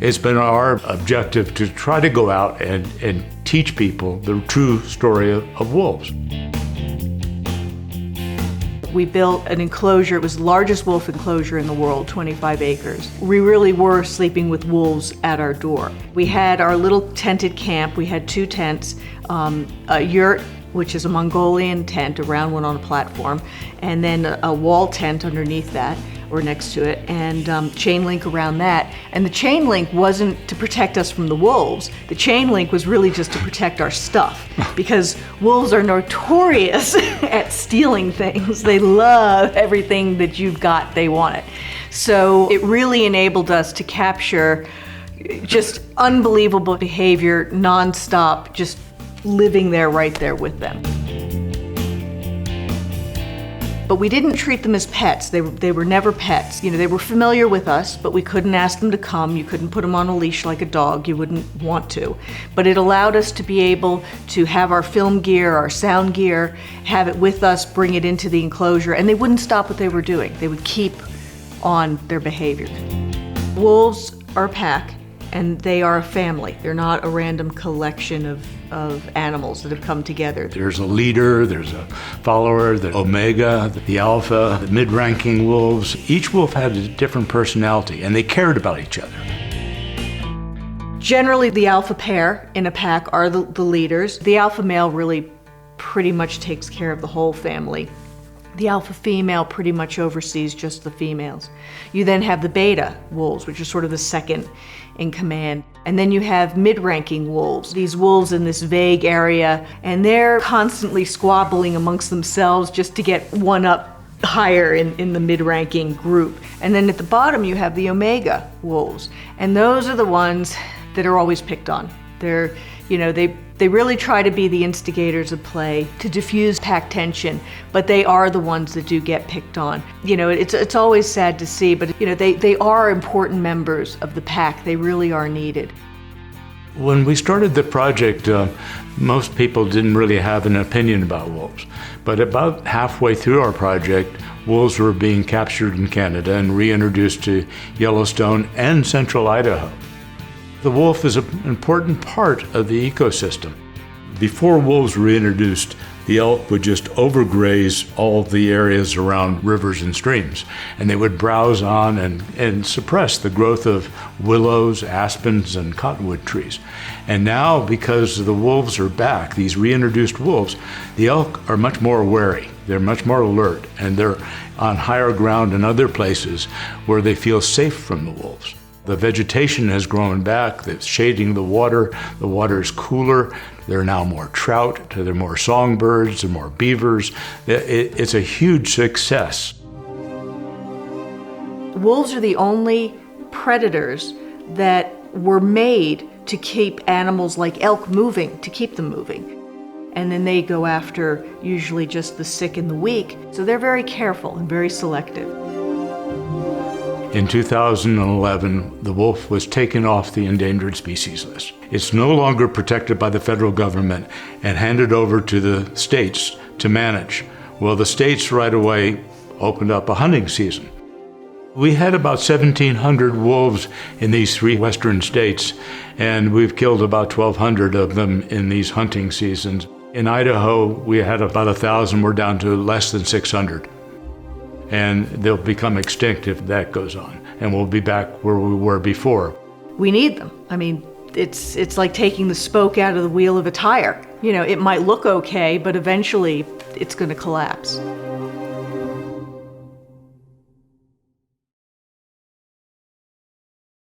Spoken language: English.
It's been our objective to try to go out and teach people the true story of wolves. We built an enclosure. It was the largest wolf enclosure in the world, 25 acres. We really were sleeping with wolves at our door. We had our little tented camp. We had 2 tents, a yurt, which is a Mongolian tent, a round one on a platform, and then a wall tent underneath that, or next to it, and chain link around that. And the chain link wasn't to protect us from the wolves. The chain link was really just to protect our stuff, because wolves are notorious at stealing things. They love everything that you've got, they want it. So it really enabled us to capture just unbelievable behavior, nonstop, just living there, right there with them. But we didn't treat them as pets. They were never pets. You know, they were familiar with us, but we couldn't ask them to come. You couldn't put them on a leash like a dog. You wouldn't want to. But it allowed us to be able to have our film gear, our sound gear, have it with us, bring it into the enclosure, and they wouldn't stop what they were doing. They would keep on their behavior. Wolves are a pack, and they are a family. They're not a random collection of animals that have come together. There's a leader, there's a follower, the omega, the alpha, the mid-ranking wolves. Each wolf had a different personality, and they cared about each other. Generally, the alpha pair in a pack are the leaders. The alpha male really pretty much takes care of the whole family. The alpha female pretty much oversees just the females. You then have the beta wolves, which are sort of the second in command. And then you have mid-ranking wolves, these wolves in this vague area, and they're constantly squabbling amongst themselves just to get one up higher in the mid-ranking group. And then at the bottom you have the omega wolves, and those are the ones that are always picked on. They're, you know, they really try to be the instigators of play, to diffuse pack tension, but they are the ones that do get picked on. You know, it's always sad to see, but you know, they are important members of the pack. They really are needed. When we started the project, most people didn't really have an opinion about wolves. But about halfway through our project, wolves were being captured in Canada and reintroduced to Yellowstone and central Idaho. The wolf is an important part of the ecosystem. Before wolves were introduced, the elk would just overgraze all the areas around rivers and streams, and they would browse on and suppress the growth of willows, aspens, and cottonwood trees. And now, because the wolves are back, these reintroduced wolves, the elk are much more wary. They're much more alert, and they're on higher ground in other places where they feel safe from the wolves. The vegetation has grown back, it's shading the water is cooler, there are now more trout, there are more songbirds, there are more beavers. It's a huge success. Wolves are the only predators that were made to keep animals like elk moving, to keep them moving. And then they go after usually just the sick and the weak, so they're very careful and very selective. In 2011, the wolf was taken off the endangered species list. It's no longer protected by the federal government and handed over to the states to manage. Well, the states right away opened up a hunting season. We had about 1,700 wolves in these 3 western states, and we've killed about 1,200 of them in these hunting seasons. In Idaho, we had about 1,000, we're down to less than 600. And they'll become extinct if that goes on, and we'll be back where we were before. We need them. I mean, it's like taking the spoke out of the wheel of a tire. You know, it might look okay, but eventually it's going to collapse.